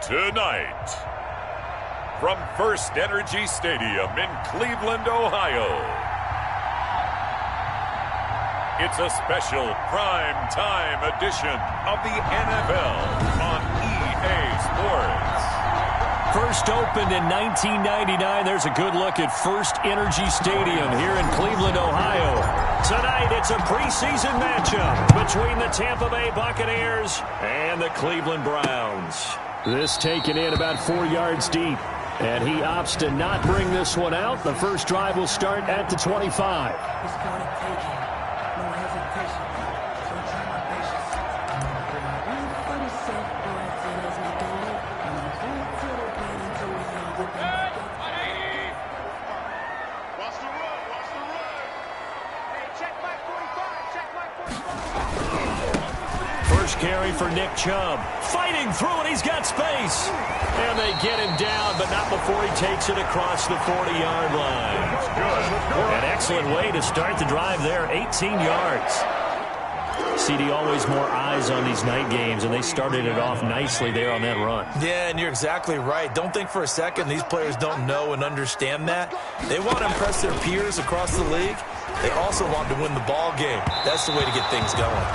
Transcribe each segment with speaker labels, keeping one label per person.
Speaker 1: Tonight, from First Energy Stadium in Cleveland, Ohio, it's a special prime time edition of the NFL on EA Sports.
Speaker 2: First opened in 1999, there's a good look at First Energy Stadium here in Cleveland, Ohio. Tonight, it's a preseason matchup between the Tampa Bay Buccaneers and the Cleveland Browns. This taken in about 4 yards deep, and he opts to not bring this one out. The first drive will start at the 25. Carry for Nick Chubb. Fighting through it. He's got space. And they get him down, but not before he takes it across the 40-yard line. An excellent way to start the drive there. 18 yards. CD, always more eyes on these night games, and they started it off nicely there on that run.
Speaker 3: Yeah, and you're exactly right. Don't think for a second these players don't know and understand that. They want to impress their peers across the league. They also want to win the ball game. That's the way to get things going.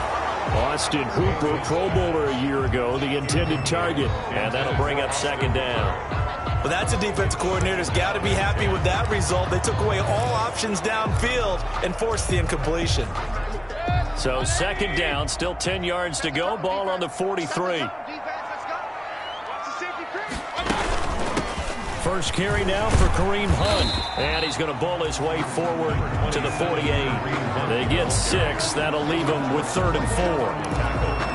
Speaker 2: Austin Hooper, Pro Bowler a year ago, the intended target. And that'll bring up second down.
Speaker 3: Well, that's a defensive coordinator's got to be happy with that result. They took away all options downfield and forced the incompletion.
Speaker 2: So second down, still 10 yards to go. Ball on the 43. First carry now for Kareem Hunt. And he's going to bowl his way forward to the 48. They get 6. That'll leave them with 3rd and 4.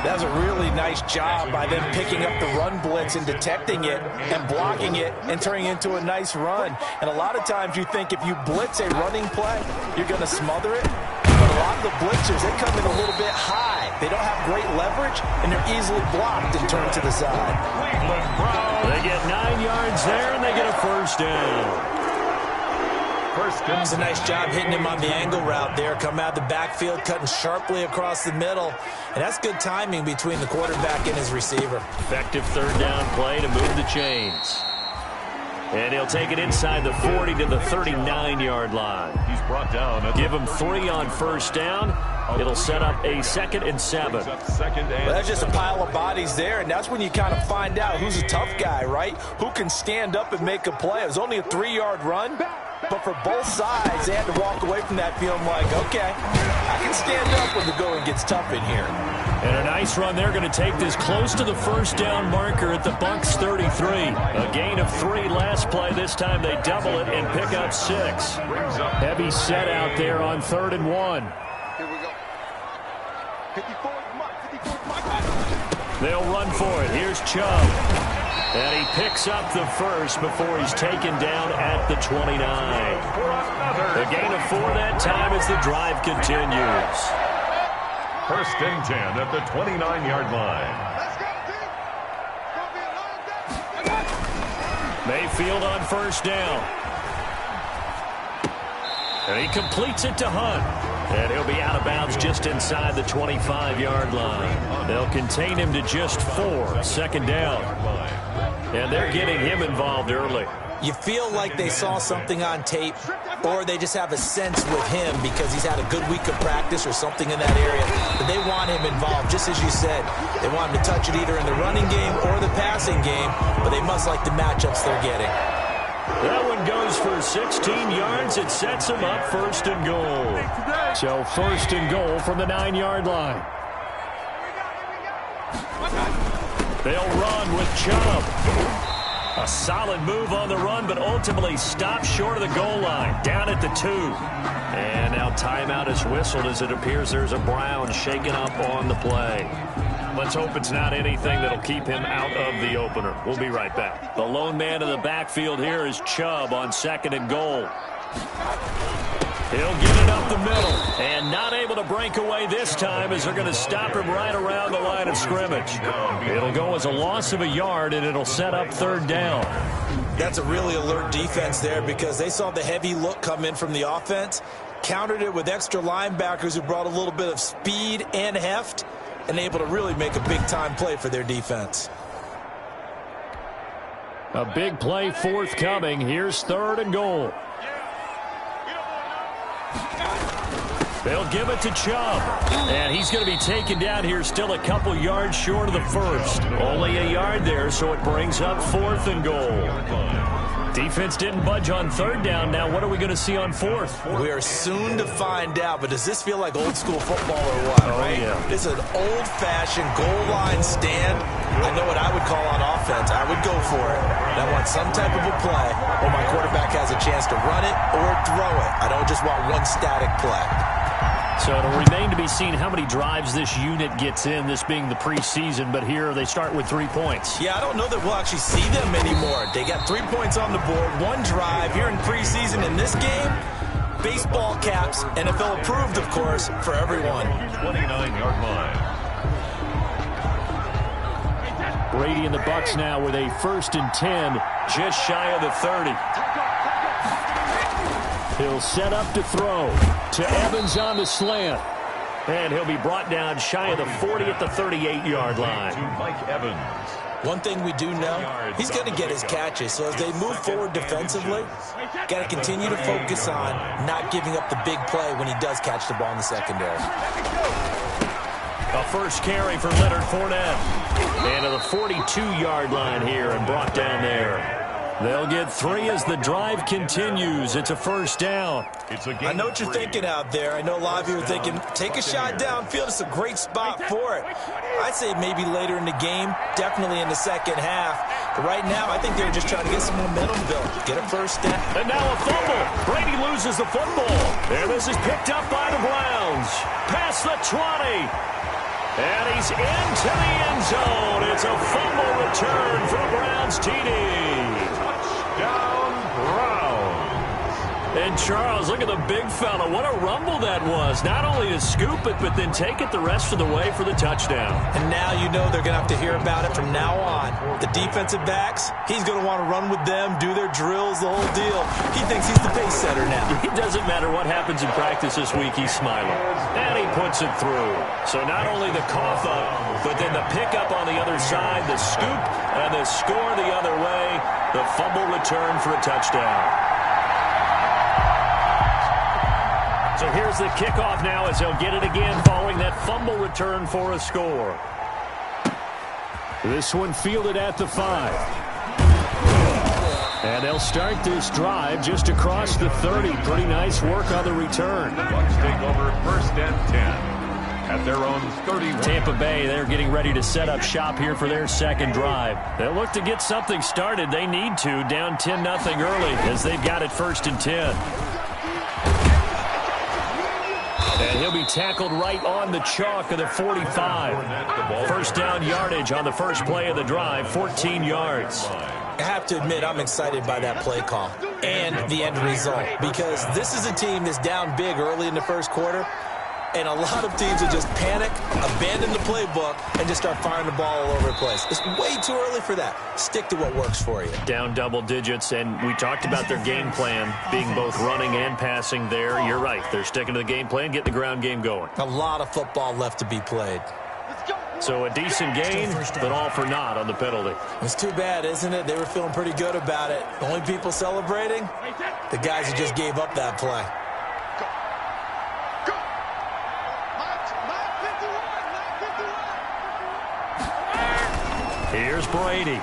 Speaker 3: That was a really nice job by them picking up the run blitz and detecting it and blocking it and turning it into a nice run. And a lot of times you think if you blitz a running play, you're going to smother it. But a lot of the blitzers, they come in a little bit high. They don't have great leverage, and they're easily blocked and turned to the side.
Speaker 2: They get 9 yards there, and they get a first down.
Speaker 3: It's a nice job hitting him on the angle route there. Come out of the backfield, cutting sharply across the middle. And that's good timing between the quarterback and his receiver.
Speaker 2: Effective third down play to move the chains. And he'll take it inside the 40 to the 39-yard line.
Speaker 1: He's brought down.
Speaker 2: Give him 3 on first down. It'll set up a 2nd and 7.
Speaker 3: Well, that's just a pile of bodies there, and that's when you kind of find out who's a tough guy, right? Who can stand up and make a play. It was only a 3-yard run, but for both sides, they had to walk away from that feeling like, okay, I can stand up when the going gets tough in here.
Speaker 2: And a nice run. They're going to take this close to the first down marker at the Bucs 33. A gain of 3 last play. This time they double it and pick up 6. Heavy set out there on 3rd and 1.
Speaker 4: Here we go. 54,
Speaker 2: They'll run for it. Here's Chubb. And he picks up the first before he's taken down at the 29. A gain of 4 that time as the drive continues.
Speaker 1: 1st and 10 at the 29-yard line.
Speaker 2: Mayfield on first down. And he completes it to Hunt. And he'll be out of bounds just inside the 25-yard line. They'll contain him to just 4. 2nd down. And they're getting him involved early.
Speaker 3: You feel like they saw something on tape, or they just have a sense with him because he's had a good week of practice or something in that area. But they want him involved, just as you said. They want him to touch it either in the running game or the passing game, but they must like the matchups they're getting.
Speaker 2: That one goes for 16 yards. It sets him up 1st and goal. So 1st and goal from the 9-yard line. They'll run with Chubb. A solid move on the run, but ultimately stopped short of the goal line. Down at the 2. And now timeout is whistled as it appears there's a Brown shaken up on the play. Let's hope it's not anything that'll keep him out of the opener. We'll be right back. The lone man in the backfield here is Chubb on 2nd and goal. He'll get it up the middle, and not able to break away this time as they're going to stop him right around the line of scrimmage. It'll go as a loss of a yard, and it'll set up 3rd down.
Speaker 3: That's a really alert defense there because they saw the heavy look come in from the offense, countered it with extra linebackers who brought a little bit of speed and heft, and able to really make a big-time play for their defense.
Speaker 2: A big play forthcoming. Here's 3rd and goal. They'll give it to Chubb. And he's going to be taken down here, still a couple yards short of the first. Only a yard there, so it brings up 4th and goal. Defense didn't budge on 3rd down. Now what are we going to see on 4th?
Speaker 3: We are soon to find out, but does this feel like old school football or what?
Speaker 2: Oh,
Speaker 3: right?
Speaker 2: yeah.
Speaker 3: This is an old-fashioned goal line stand. I know what I would call on offense. I would go for it. And I want some type of a play where my quarterback has a chance to run it or throw it. I don't just want one static play.
Speaker 2: So it'll remain to be seen how many drives this unit gets in, this being the preseason, but here they start with 3 points.
Speaker 3: Yeah, I don't know that we'll actually see them anymore. They got 3 points on the board, 1 drive here in preseason. In this game, baseball caps, NFL approved, of course, for everyone.
Speaker 1: 29-yard line.
Speaker 2: Brady and the Bucs now with a 1st and 10, just shy of the 30. He'll set up to throw to Evans on the slant. And he'll be brought down shy of the 40 at the 38-yard line.
Speaker 1: To Mike Evans.
Speaker 3: One thing we do know, he's going to get his catches. So as they move forward defensively, got to continue to focus on not giving up the big play when he does catch the ball in the secondary.
Speaker 2: A first carry for Leonard Fournette. And to the 42-yard line here and brought down there. They'll get 3 as the drive continues. It's a 1st down.
Speaker 3: I know what you're thinking out there. I know a lot of you are thinking, take a shot downfield. It's a great spot for it. I'd say maybe later in the game, definitely in the second half. But right now, I think they're just trying to get some momentum built. Get a 1st down.
Speaker 2: And now a fumble. Brady loses the football. And this is picked up by the Browns. Past the 20. And he's into the end zone. It's a fumble return for a Browns TD.
Speaker 1: Touchdown, Browns.
Speaker 2: And Charles, look at the big fella. What a rumble that was. Not only to scoop it, but then take it the rest of the way for the touchdown.
Speaker 3: And now you know they're going to have to hear about it from now on. The defensive backs, he's going to want to run with them, do their drills, the whole deal. He thinks he's the pace setter now.
Speaker 2: It doesn't matter what happens in practice this week, he's smiling. And he puts it through. So not only the cough up, but then the pickup on the other side, the scoop, and the score the other way. The fumble return for a touchdown. So here's the kickoff now as they'll get it again following that fumble return for a score. This one fielded at the 5. And they'll start this drive just across the 30. Pretty nice work on the return.
Speaker 1: Bucs take over 1st and 10 at their own 31.
Speaker 2: Tampa Bay, they're getting ready to set up shop here for their 2nd drive. They'll look to get something started. They need to, down 10-0 early as they've got it 1st and 10. And he'll be tackled right on the chalk of the 45. 1st down yardage on the first play of the drive, 14 yards.
Speaker 3: I have to admit, I'm excited by that play call and the end result because this is a team that's down big early in the 1st quarter, and a lot of teams will just panic, abandon the playbook, and just start firing the ball all over the place. It's way too early for that. Stick to what works for you.
Speaker 2: Down double digits, and we talked about their game plan being both running and passing there. You're right. They're sticking to the game plan, getting the ground game going.
Speaker 3: A lot of football left to be played.
Speaker 2: So a decent gain, but all for naught on the penalty.
Speaker 3: It's too bad, isn't it? They were feeling pretty good about it. The only people celebrating, the guys who just gave up that play.
Speaker 2: Here's Brady.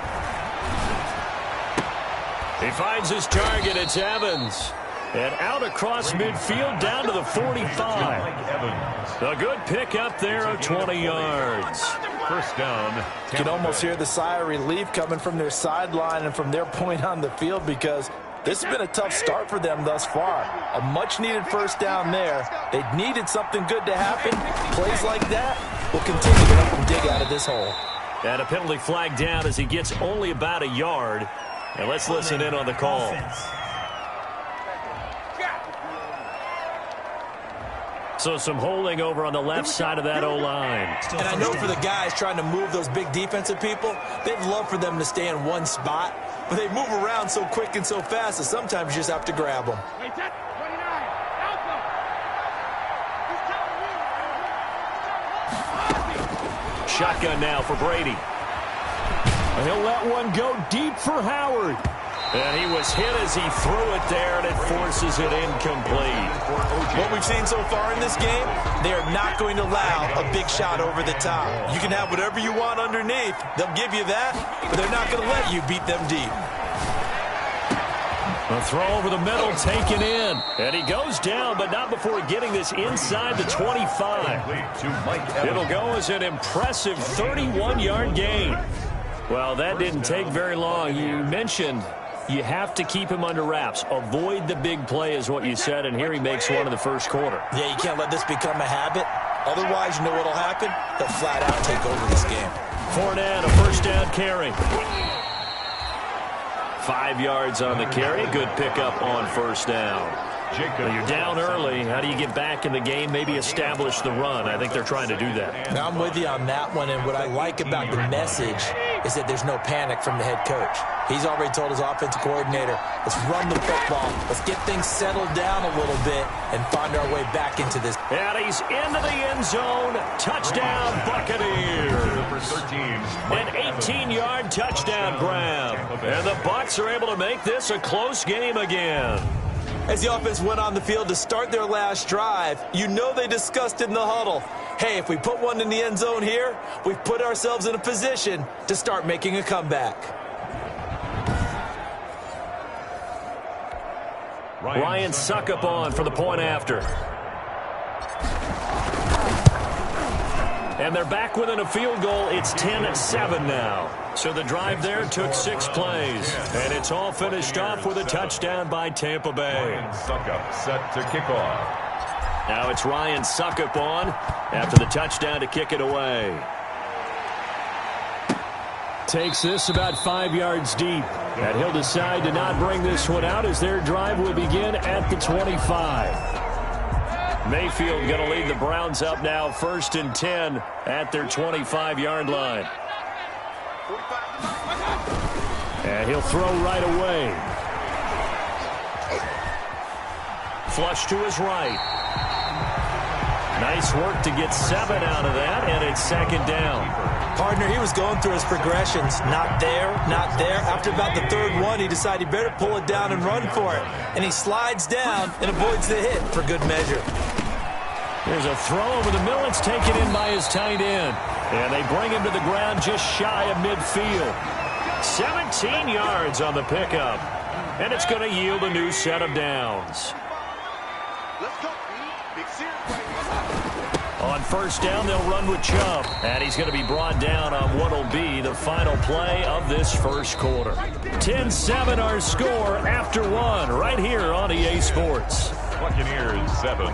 Speaker 2: He finds his target. It's Evans. And out across midfield down to the 45. A good pick up there of 20 yards.
Speaker 1: 1st down.
Speaker 3: You can almost hear the sigh of relief coming from their sideline and from their point on the field because this has been a tough start for them thus far. A much-needed 1st down there. They needed something good to happen. Plays like that will continue to help them dig out of this hole.
Speaker 2: And a penalty flag down as he gets only about a yard. And let's listen in on the call. So some holding over on the left side of that O-line.
Speaker 3: And I know for the guys trying to move those big defensive people, they'd love for them to stay in one spot. But they move around so quick and so fast that sometimes you just have to grab them.
Speaker 2: Shotgun now for Brady. He'll let one go deep for Howard. And he was hit as he threw it there, and it forces it incomplete.
Speaker 3: What we've seen so far in this game, they are not going to allow a big shot over the top. You can have whatever you want underneath. They'll give you that, but they're not going to let you beat them deep.
Speaker 2: A throw over the middle taken in. And he goes down, but not before getting this inside the 25. It'll go as an impressive 31-yard gain. Well, that didn't take very long. You mentioned you have to keep him under wraps. Avoid the big play is what you said, and here he makes one in the first quarter.
Speaker 3: Yeah, you can't let this become a habit. Otherwise, you know what will happen? They'll flat out take over this game.
Speaker 2: Fournette, a first down carry. 5 yards on the carry. Good pickup on first down. Well, you're down early. How do you get back in the game? Maybe establish the run. I think they're trying to do that.
Speaker 3: Now, I'm with you on that one, and what I like about the message is that there's no panic from the head coach. He's already told his offensive coordinator, let's run the football. Let's get things settled down a little bit and find our way back into this.
Speaker 2: And he's into the end zone. Touchdown, Buccaneers. An 18-yard touchdown grab. And the Bucs are able to make this a close game again.
Speaker 3: As the offense went on the field to start their last drive, you know they discussed in the huddle, hey, if we put one in the end zone here, we've put ourselves in a position to start making a comeback.
Speaker 2: Ryan Suckup on for the point after. And they're back within a field goal. It's 10-7 now. So the drive there took 6 plays. And it's all finished off with a touchdown by Tampa Bay.
Speaker 1: Ryan Suckup set to kick off.
Speaker 2: Now it's Ryan Suckup on after the touchdown to kick it away. Takes this about 5 yards deep. And he'll decide to not bring this one out as their drive will begin at the 25. Mayfield going to lead the Browns up now 1st and 10 at their 25-yard line. And he'll throw right away. Flush to his right. Nice work to get 7 out of that, and it's 2nd down.
Speaker 3: Partner, he was going through his progressions. Not there, not there. After about the 3rd one, he decided he better pull it down and run for it. And he slides down and avoids the hit for good measure.
Speaker 2: There's a throw over the middle. It's taken in by his tight end. And they bring him to the ground just shy of midfield. 17 yards on the pickup. And it's going to yield a new set of downs.
Speaker 4: Let's go. Big series right here.
Speaker 2: On 1st down, they'll run with Chubb. And he's going to be brought down on what will be the final play of this first quarter. 10-7 our score after 1 right here on EA Sports.
Speaker 1: Buccaneers 7.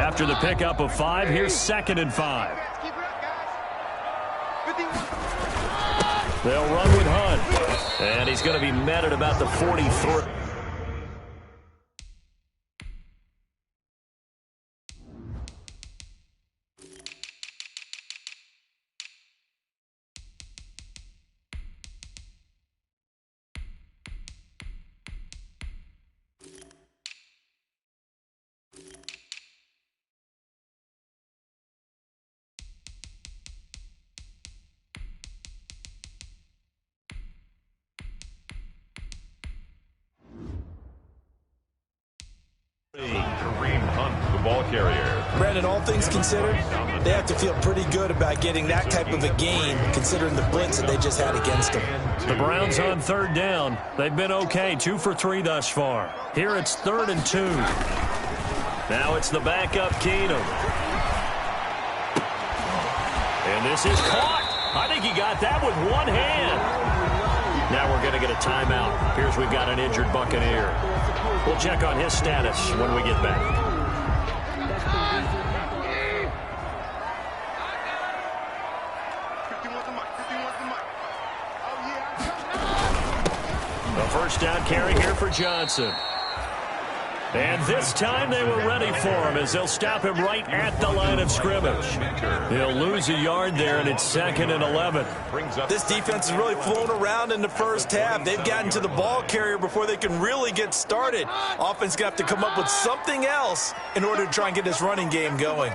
Speaker 2: After the pickup of 5, here's 2nd and 5.
Speaker 4: Keep it up, guys. 51.
Speaker 2: They'll run with Hunt. And he's going to be met at about the 43.
Speaker 1: Kareem Hunt, the ball carrier.
Speaker 3: Brandon, all things considered, they have to feel pretty good about getting that type of a gain, considering the blitz that they just had against them.
Speaker 2: The Browns on 3rd down. They've been okay, 2 for 3 thus far. Here it's 3rd and 2. Now it's the backup Keenum. And this is caught. I think he got that with one hand. Now we're going to get a timeout. Appears we've got an injured Buccaneer. We'll check on his status when we get back.
Speaker 4: 51's the mic. 51's the mic. Oh, yeah.
Speaker 2: A first down carry here for Johnson. And this time they were ready for him as they'll stop him right at the line of scrimmage. He'll lose a yard there, and it's 2nd and 11.
Speaker 3: This defense has really flown around in the first half. They've gotten to the ball carrier before they can really get started. Offense going to have to come up with something else in order to try and get this running game going.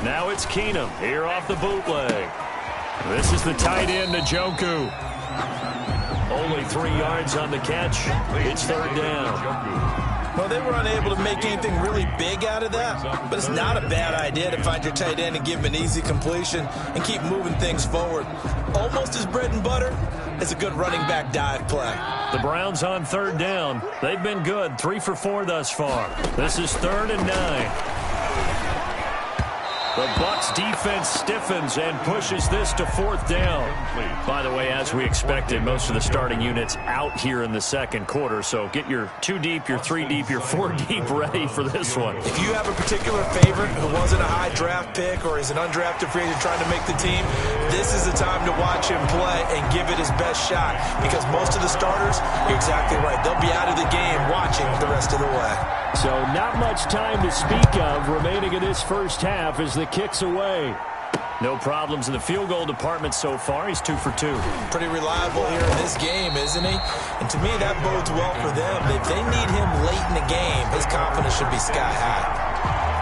Speaker 2: Now it's Keenum here off the bootleg. This is the tight end, Njoku. Only 3 yards on the catch. It's 3rd down.
Speaker 3: Well, they were unable to make anything really big out of that, but it's not a bad idea to find your tight end and give him an easy completion and keep moving things forward. Almost as bread and butter as a good running back dive play.
Speaker 2: The Browns on 3rd down. They've been good, 3 for 4 thus far. This is 3rd and 9. The Bucs defense stiffens and pushes this to 4th down. By the way, as we expected, most of the starting units out here in the 2nd quarter. So get your 2 deep, your 3 deep, your 4 deep ready for this one.
Speaker 3: If you have a particular favorite who wasn't a high draft pick or is an undrafted free agent trying to make the team, this is the time to watch him play and give it his best shot. Because most of the starters, you're exactly right, they'll be out of the game watching the rest of the way.
Speaker 2: So not much time to speak of remaining in this first half as the kick's away. No problems in the field goal department so far. He's 2 for 2.
Speaker 3: Pretty reliable here in this game, isn't he? And to me, that bodes well for them. If they need him late in the game, his confidence should be sky high.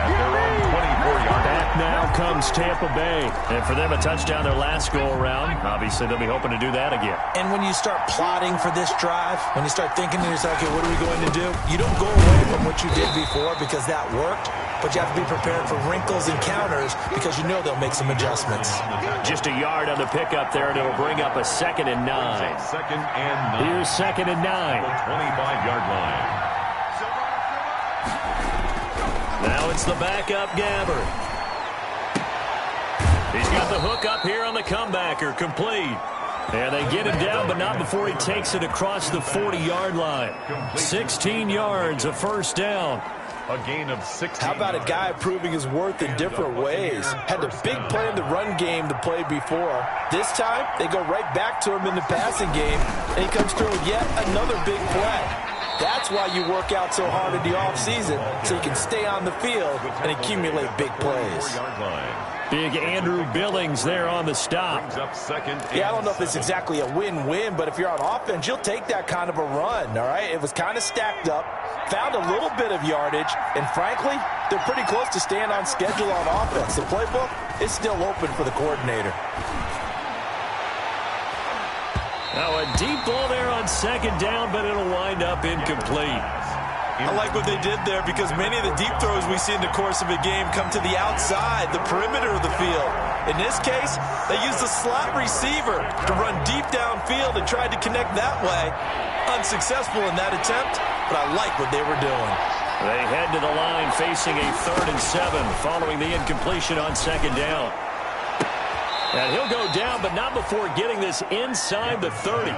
Speaker 1: At their own 24-yard
Speaker 2: Back now comes Tampa Bay. And for them, a touchdown their last go-around. Obviously, they'll be hoping to do that again.
Speaker 3: And when you start plotting for this drive, when you start thinking to yourself, okay, what are we going to do? You don't go away from what you did before because that worked, but you have to be prepared for wrinkles and counters because you know they'll make some adjustments.
Speaker 2: Just a yard on the pickup there, and it'll bring up a 2nd and 9.
Speaker 1: 2nd and 9.
Speaker 2: Here's 2nd and 9.
Speaker 1: 25-yard line.
Speaker 2: Now it's the backup Gabbert. He's got the hook up here on the comebacker, complete. And they get him down, but not before he takes it across the 40-yard line. 16 yards, a first down.
Speaker 1: A gain of 16.
Speaker 3: How about a guy proving his worth in different ways? Had a big play in the run game to play before. This time, they go right back to him in the passing game, and he comes through with yet another big play. That's why you work out so hard in the offseason, so you can stay on the field and accumulate big plays.
Speaker 2: Big Andrew Billings there on the stop.
Speaker 3: Yeah, I don't know if it's exactly a win-win, but if you're on offense, you'll take that kind of a run, all right? It was kind of stacked up, found a little bit of yardage, and frankly, they're pretty close to staying on schedule on offense. The playbook is still open for the coordinator.
Speaker 2: Now a deep ball there on 2nd down, but it'll wind up incomplete.
Speaker 3: I like what they did there because many of the deep throws we see in the course of a game come to the outside, the perimeter of the field. In this case, they used a slot receiver to run deep downfield and tried to connect that way. Unsuccessful in that attempt, but I like what they were doing.
Speaker 2: They head to the line facing a 3rd and 7 following the incompletion on 2nd down. And he'll go down, but not before getting this inside the 30.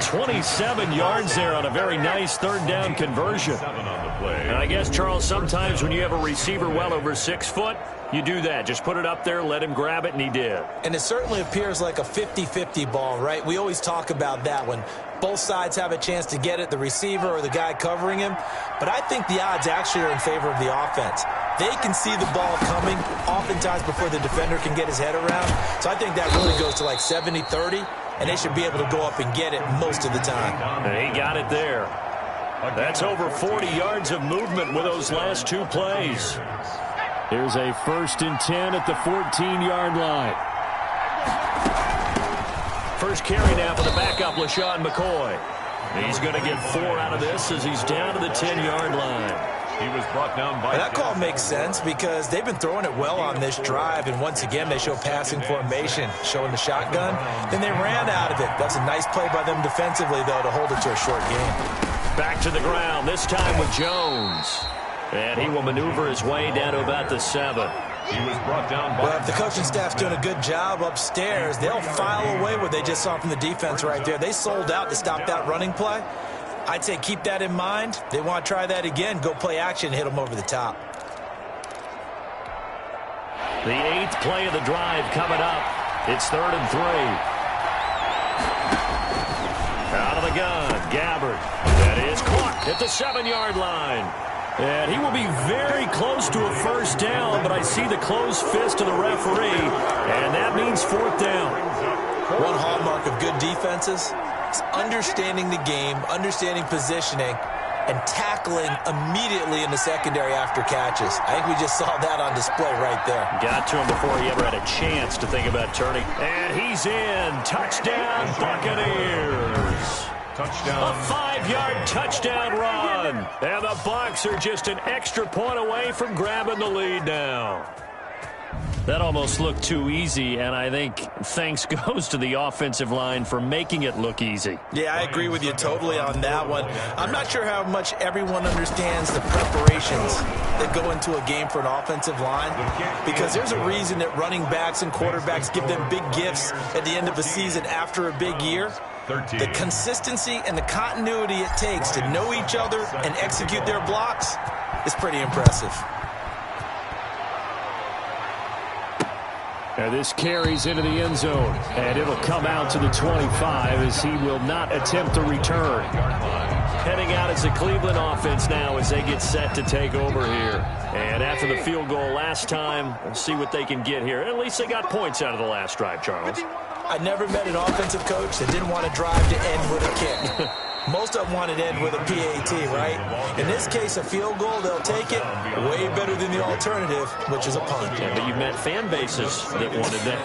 Speaker 2: 27 yards there on a very nice third down conversion. And I guess, Charles, sometimes when you have a receiver well over 6 foot, you do that. Just put it up there, let him grab it, and he did.
Speaker 3: And it certainly appears like a 50-50 ball, right? We always talk about that when both sides have a chance to get it, the receiver or the guy covering him. But I think the odds actually are in favor of the offense. They can see the ball coming oftentimes before the defender can get his head around. So I think that really goes to like 70-30, and they should be able to go up and get it most of the time.
Speaker 2: And he got it there. That's over 40 yards of movement with those last 2 plays. Here's a 1st and 10 at the 14-yard line. First carry now for the backup, LaShawn McCoy. He's going to get 4 out of this as he's down to the 10-yard line.
Speaker 1: He was brought down by...
Speaker 3: That call makes sense because they've been throwing it well on this drive, and once again they show passing formation, showing the shotgun. Then they ran out of it. That's a nice play by them defensively, though, to hold it to a short game.
Speaker 2: Back to the ground, this time with Jones. And he will maneuver his way down to about the 7.
Speaker 1: He was brought down by...
Speaker 3: Well, if the coaching staff's doing a good job upstairs, they'll file away what they just saw from the defense right there. They sold out to stop that running play. I'd say keep that in mind. They want to try that again. Go play action, hit them over the top.
Speaker 2: The 8th play of the drive coming up. It's 3rd and 3. Out of the gun, Gabbard. That is caught at the 7-yard line. And he will be very close to a first down, but I see the closed fist of the referee, and that means 4th down.
Speaker 3: One hallmark of good defenses is understanding the game, understanding positioning, and tackling immediately in the secondary after catches. I think we just saw that on display right there.
Speaker 2: Got to him before he ever had a chance to think about turning. And he's in. Touchdown, Buccaneers.
Speaker 1: Touchdown.
Speaker 2: A 5-yard touchdown run. And the Bucs are just an extra point away from grabbing the lead now. That almost looked too easy, and I think thanks goes to the offensive line for making it look easy.
Speaker 3: Yeah, I agree with you totally on that one. I'm not sure how much everyone understands the preparations that go into a game for an offensive line, because there's a reason that running backs and quarterbacks give them big gifts at the end of a season after a big year.
Speaker 1: 13.
Speaker 3: The consistency and the continuity it takes to know each other and execute their blocks is pretty impressive.
Speaker 2: And this carries into the end zone, and it'll come out to the 25 as he will not attempt to return. Heading out as the Cleveland offense now as they get set to take over here. And after the field goal last time, we'll see what they can get here. At least they got points out of the last drive, Charles.
Speaker 3: I never met an offensive coach that didn't want to drive to end with a kick. Most of them want to end with a PAT, right? In this case, a field goal, they'll take it. Way better than the alternative, which is a punt.
Speaker 2: Yeah, but you've met fan bases that wanted that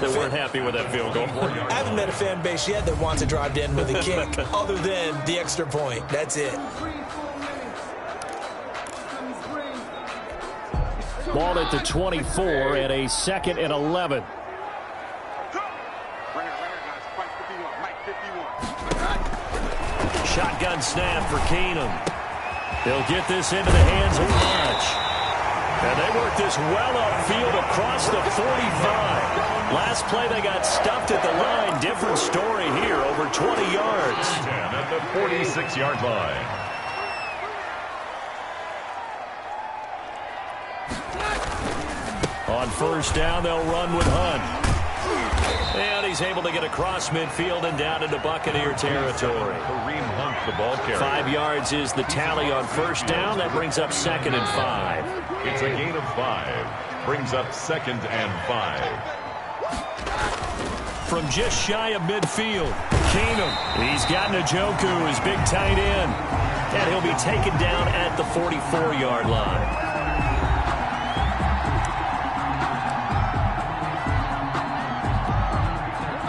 Speaker 2: weren't happy with that field goal.
Speaker 3: I haven't met a fan base yet that wants to drive to end with a kick, other than the extra point. That's it.
Speaker 2: Ball at the 24 and a 2nd and 11. Shotgun snap for Keenum. They'll get this into the hands of Lodge. And they work this well upfield across the 45. Last play they got stuffed at the line. Different story here, over 20 yards.
Speaker 1: 10 at the 46-yard line.
Speaker 2: On first down, they'll run with Hunt. And he's able to get across midfield and down into Buccaneer territory.
Speaker 1: Kareem Hunt, the ball carrier.
Speaker 2: 5 yards is the tally on first down. That brings up 2nd and 5.
Speaker 1: It's a gain of 5. Brings up 2nd and 5.
Speaker 2: From just shy of midfield, Keenum. He's got Njoku, his big tight end. And he'll be taken down at the 44-yard line.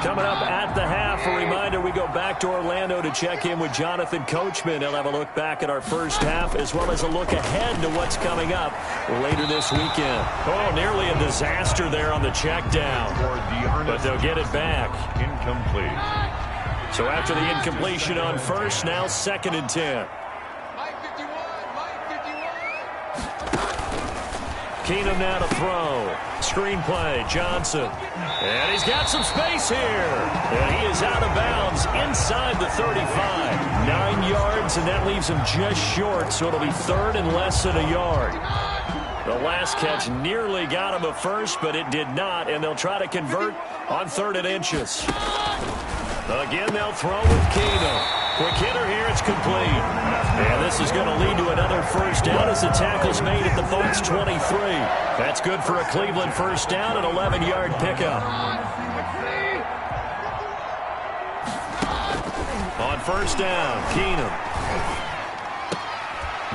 Speaker 2: Coming up at the half, a reminder, we go back to Orlando to check in with Jonathan Coachman. He'll have a look back at our first half as well as a look ahead to what's coming up later this weekend. Oh, nearly a disaster there on the check down, but they'll get it back.
Speaker 1: Incomplete.
Speaker 2: So after the incompletion on first, now 2nd and 10. Keenum now to throw. Screen play, Johnson. And he's got some space here. And he is out of bounds inside the 35. 9 yards, and that leaves him just short, so it'll be third and less than a yard. The last catch nearly got him a first, but it did not, and they'll try to convert on 3rd and inches. Again, they'll throw with Keenum. Quick hitter here, it's complete. And this is going to lead to another first down as the tackle's made at the Bucs 23. That's good for a Cleveland first down, an 11-yard pickup. On first down, Keenum.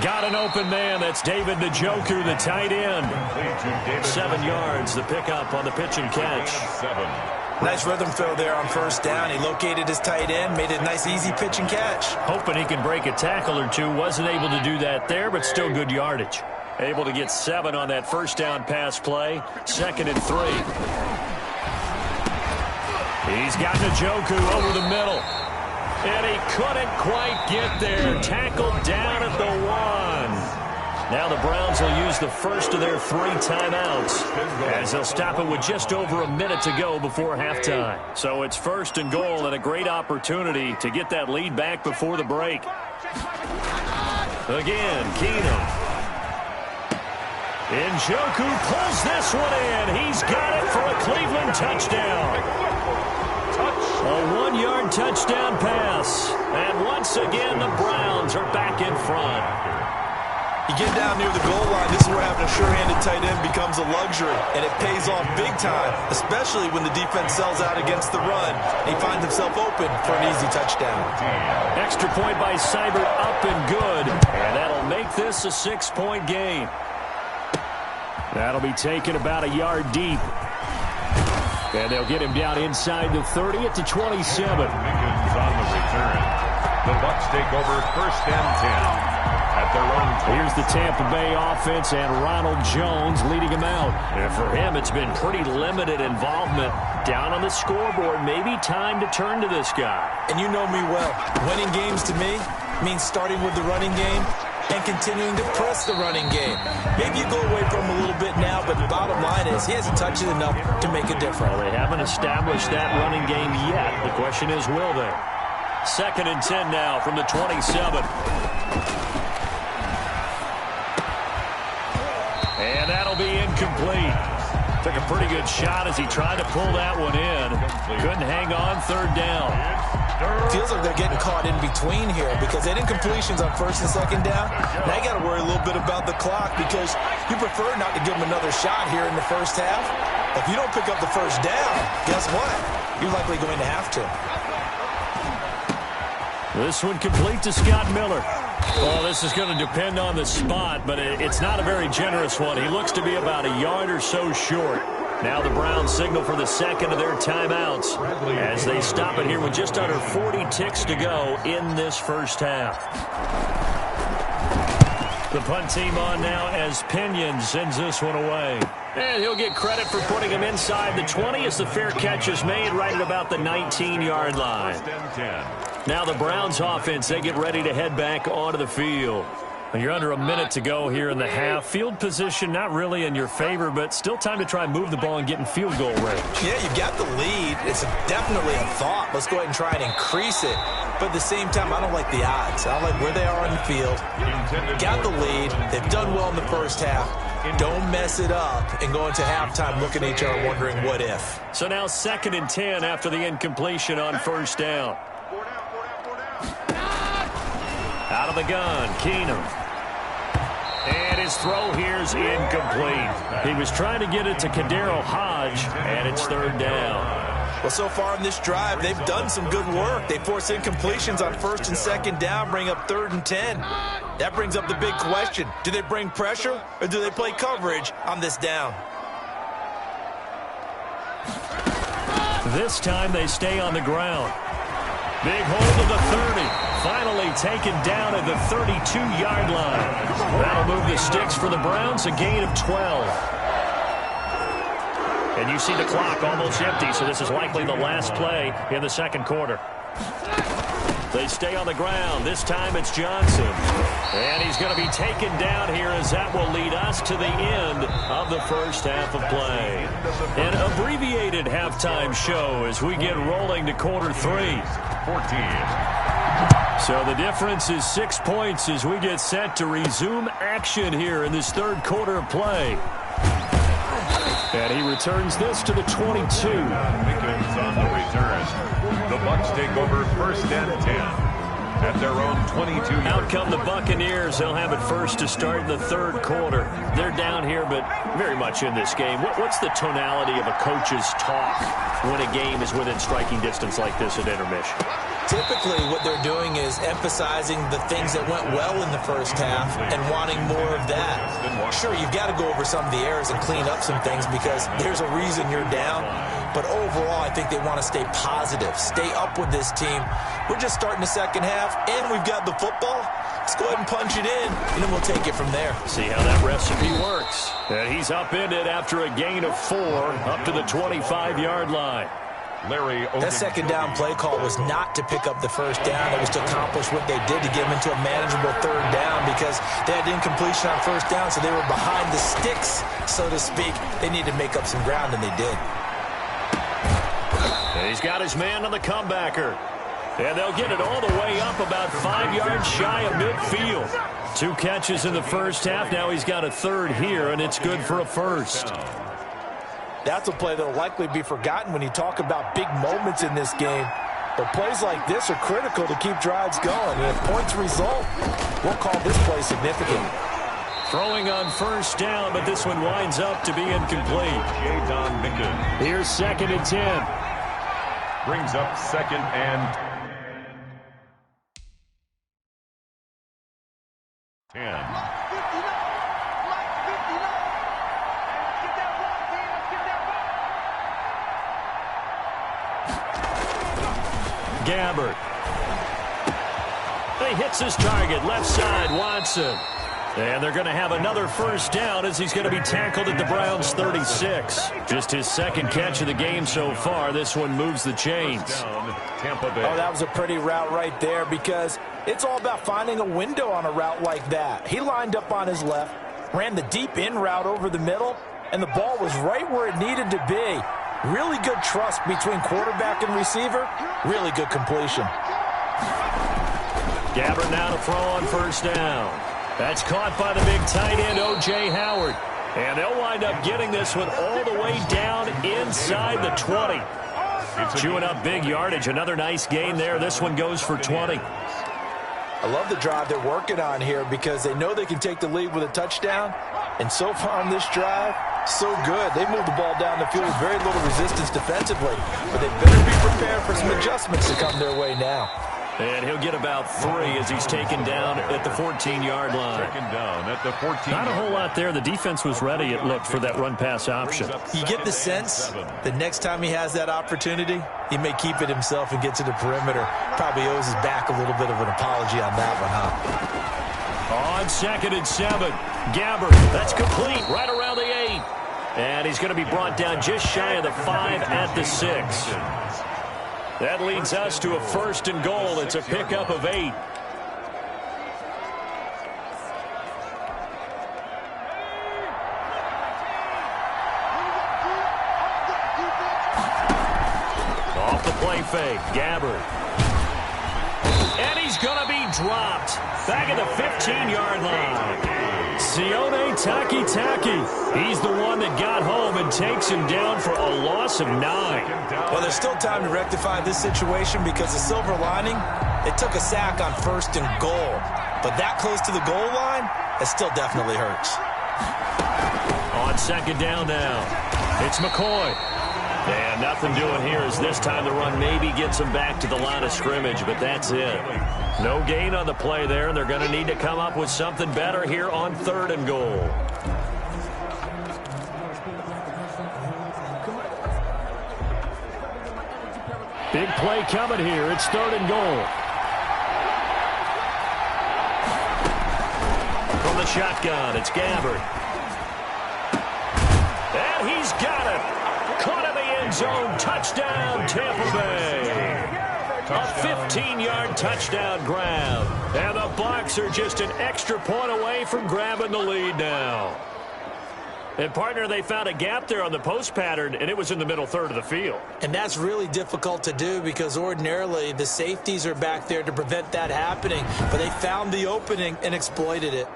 Speaker 2: Got an open man. That's David Njoku, the tight end. 7 yards, the pickup on the pitch and catch.
Speaker 3: Nice rhythm throw there on first down. He located his tight end, made it a nice, easy pitch and catch.
Speaker 2: Hoping he can break a tackle or two. Wasn't able to do that there, but still good yardage. Able to get 7 on that first down pass play. 2nd and 3. He's got Njoku over the middle. And he couldn't quite get there. Tackled down at the 1. Now the Browns will use the first of their 3 timeouts as they'll stop it with just over a minute to go before halftime. So it's 1st and goal and a great opportunity to get that lead back before the break. Again, Keenum. Njoku pulls this one in. He's got it for a Cleveland touchdown. A 1-yard touchdown pass. And once again, the Browns are back in front.
Speaker 3: You get down near the goal line, this is where having a sure-handed tight end becomes a luxury, and it pays off big time, especially when the defense sells out against the run. He finds himself open for an easy touchdown.
Speaker 2: Extra point by Seibert, up and good, and that'll make this a 6-point game. That'll be taken about a yard deep. And they'll get him down inside the 30 at the 27.
Speaker 1: Mickens on the return. The Bucs take over 1st and 10. At their own.
Speaker 2: Here's the Tampa Bay offense and Ronald Jones leading him out. And for him, it's been pretty limited involvement. Down on the scoreboard, maybe time to turn to this guy.
Speaker 3: And you know me well. Winning games to me means starting with the running game and continuing to press the running game. Maybe you go away from him a little bit now, but the bottom line is he hasn't touched it enough to make a difference.
Speaker 2: Well, they haven't established that running game yet. The question is, will they? 2nd and 10 now from the 27. And that'll be incomplete. Took a pretty good shot as he tried to pull that one in. Couldn't hang on 3rd down.
Speaker 3: Feels like they're getting caught in between here because they had incompletions on 1st and 2nd down. Now you got to worry a little bit about the clock because you prefer not to give them another shot here in the first half. If you don't pick up the first down, guess what? You're likely going to have to.
Speaker 2: This one complete to Scott Miller. Well, this is going to depend on the spot, but it's not a very generous one. He looks to be about a yard or so short. Now the Browns signal for the 2nd of their timeouts as they stop it here with just under 40 ticks to go in this first half. The punt team on now as Pinion sends this one away. And he'll get credit for putting him inside the 20 as the fair catch is made right at about the 19-yard line. Now the Browns offense, they get ready to head back onto the field. You're under a minute to go here in the half. Field position not really in your favor, but still time to try and move the ball and get in field goal range. Yeah, you got the lead. It's definitely a thought. Let's go ahead and try and increase it. But at the same time, I don't like the odds. I don't like where they are on the field. Got the lead. They've done well in the first half. Don't mess it up and go into halftime looking at each other wondering what if. So now 2nd and 10 after the incompletion on first down. Out of the gun, Keenum. And his throw here is incomplete. He was trying to get it to Kadero Hodge, and it's 3rd down. Well, so far in this drive, they've done some good work. They force incompletions on 1st and 2nd down, bring up 3rd and 10. That brings up the big question. Do they bring pressure, or do they play coverage on this down? This time they stay on the ground. Big hold of the 30. Finally taken down at the 32-yard line. That'll move the sticks for the Browns, a gain of 12. And you see the clock almost empty, so this is likely the last play in the 2nd quarter. They stay on the ground. This time it's Johnson. And he's going to be taken down here as that will lead us to the end of the first half of play. An abbreviated halftime show as we get rolling to quarter 3.
Speaker 1: 14.
Speaker 2: So the difference is 6 points as we get set to resume action here in this third quarter of play. And he returns this to the 22.
Speaker 1: Mickens on the return. The Bucs take over first and 10 at their own 22.
Speaker 2: Out come the Buccaneers. They'll have it first to start the third quarter. They're down here, but very much in this game. What's the tonality of a coach's talk when a game is within striking distance like this at intermission?
Speaker 3: Typically, what they're doing is emphasizing the things that went well in the first half and wanting more of that. Sure, you've got to go over some of the errors and clean up some things because there's a reason you're down. But overall, I think they want to stay positive, stay up with this team. We're just starting the second half, and we've got the football. Let's go ahead and punch it in, and then we'll take it from there.
Speaker 2: See how that recipe works. And he's upended after a gain of 4 up to the 25-yard line.
Speaker 3: That second down play call was not to pick up the first down. It was to accomplish what they did to get them into a manageable third down because they had incompletion on first down, so they were behind the sticks, so to speak. They needed to make up some ground, and they did.
Speaker 2: And he's got his man on the comebacker. And they'll get it all the way up about 5 yards shy of midfield. 2 catches in the first half. Now he's got a third here, and it's good for a first.
Speaker 3: That's a play that will likely be forgotten when you talk about big moments in this game. But plays like this are critical to keep drives going. And if points result, we'll call this play significant.
Speaker 2: Throwing on first down, but this one winds up to be incomplete. Here's 2nd and 10.
Speaker 1: Brings up 2nd and 10.
Speaker 2: Gabbert. He hits his target, left side, Watson. And they're going to have another first down as he's going to be tackled at the Browns' 36. Just his 2nd catch of the game so far. This one moves the chains.
Speaker 1: Tampa Bay.
Speaker 3: Oh, that was a pretty route right there because it's all about finding a window on a route like that. He lined up on his left, ran the deep in route over the middle, and the ball was right where it needed to be. Really good trust between quarterback and receiver. Really good completion.
Speaker 2: Gabbert now to throw on first down. That's caught by the big tight end, O.J. Howard. And they'll wind up getting this one all the way down inside the 20. Chewing up big yardage. Another nice gain there. This one goes for 20.
Speaker 3: I love the drive they're working on here because they know they can take the lead with a touchdown. And so far on this drive, so good. They moved the ball down the field with very little resistance defensively. But they better be prepared for some adjustments to come their way now.
Speaker 2: And he'll get about 3 as he's taken down at the 14-yard line.
Speaker 1: 2nd down at the 14.
Speaker 2: Not a whole lot there. The defense was ready, it looked, for that run-pass option.
Speaker 3: You get the sense the next time he has that opportunity, he may keep it himself and get to the perimeter. Probably owes his back a little bit of an apology on that one, huh?
Speaker 2: On 2nd and 7, Gabbert. That's complete right around the 8. And he's going to be brought down just shy of the 5 at the 6. That leads us to a 1st and goal. It's a pickup of 8. Off the play fake, Gabbert. And he's going to be dropped. Back at the 15-yard line. Sione Takitaki. He's the one that got home and takes him down for a loss of 9.
Speaker 3: Well, there's still time to rectify this situation because the silver lining, they took a sack on 1st and goal. But that close to the goal line, it still definitely hurts.
Speaker 2: On 2nd down now, it's McCoy. And nothing doing here as this time the run maybe gets him back to the line of scrimmage, but that's it. No gain on the play there, and they're going to need to come up with something better here on 3rd and goal. Big play coming here. It's 3rd and goal. From the shotgun, it's Gabbert. And he's got it. Caught in the end zone. Touchdown, Tampa Bay. A 15-yard touchdown grab. And the Bucs are just an extra point away from grabbing the lead now. And, partner, they found a gap there on the post pattern, and it was in the middle third of the field.
Speaker 3: And that's really difficult to do because ordinarily the safeties are back there to prevent that happening. But they found the opening and exploited it.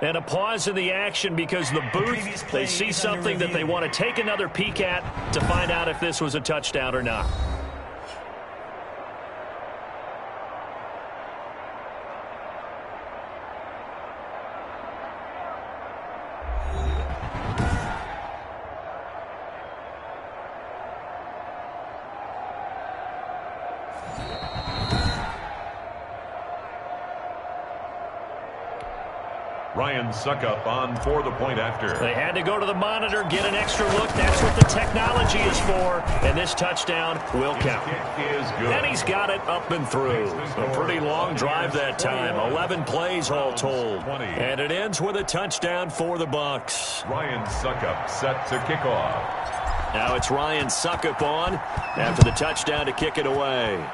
Speaker 2: And a pause in the action because the booth, they see something that they want to take another peek at to find out if this was a touchdown or not.
Speaker 1: Ryan Suckup on for the point after.
Speaker 2: They had to go to the monitor, get an extra look. That's what the technology is for. And this touchdown will count. And he's got it up and through. A pretty long drive that time. 11 plays all told. And it ends with a touchdown for the Bucs.
Speaker 1: Ryan Suckup set to kick off.
Speaker 2: Now it's Ryan Suckup on after the touchdown to kick it away.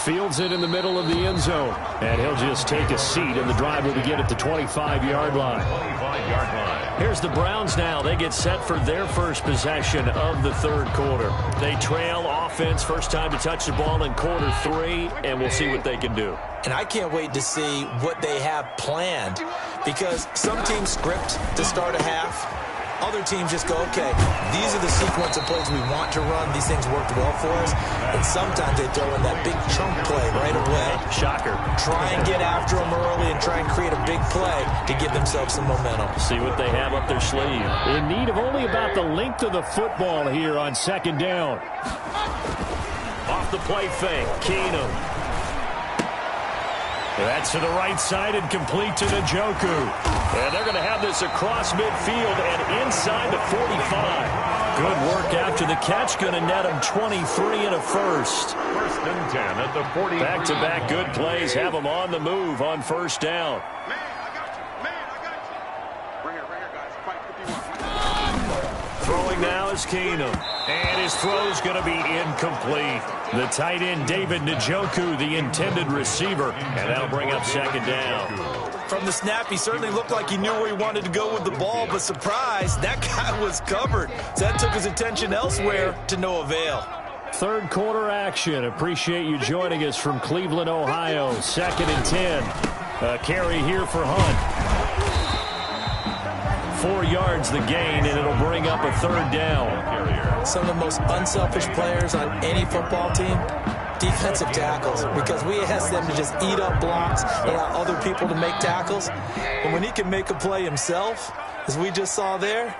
Speaker 2: Fields it in the middle of the end zone. And he'll just take a seat, and the drive will begin at the 25-yard line.
Speaker 1: 25-yard line.
Speaker 2: Here's the Browns now. They get set for their first possession of the third quarter. They trail offense, first time to touch the ball in quarter 3, and we'll see what they can do.
Speaker 3: And I can't wait to see what they have planned because some teams script to start a half. Other teams just go, okay, these are the sequence of plays we want to run. These things worked well for us. And sometimes they throw in that big chunk play right away.
Speaker 2: Shocker.
Speaker 3: Try and get after them early and try and create a big play to give themselves some momentum.
Speaker 2: See what they have up their sleeve. In need of only about the length of the football here on second down. Off the play fake, Keenum. That's to the right side and complete to Njoku. And they're going to have this across midfield and inside the 45. Good work after the catch. Going to net him 23 and a first.
Speaker 1: First and 10 at the 40.
Speaker 2: Back-to-back good plays have them on the move on first down.
Speaker 4: Man, I got you. Man, I got you. Bring here, guys. Fight 51.
Speaker 2: Throwing now is Keenum. And his throw's going to be incomplete. The tight end, David Njoku, the intended receiver. And that'll bring up second down.
Speaker 3: From the snap, he certainly looked like he knew where he wanted to go with the ball, but surprise, that guy was covered. So that took his attention elsewhere to no avail.
Speaker 2: Third quarter action. Appreciate you joining us from Cleveland, Ohio. 2nd and 10. A carry here for Hunt. 4 yards the gain, and it'll bring up a third down.
Speaker 3: Some of the most unselfish players on any football team, defensive tackles, because we ask them to just eat up blocks, allow other people to make tackles. And when he can make a play himself, as we just saw there,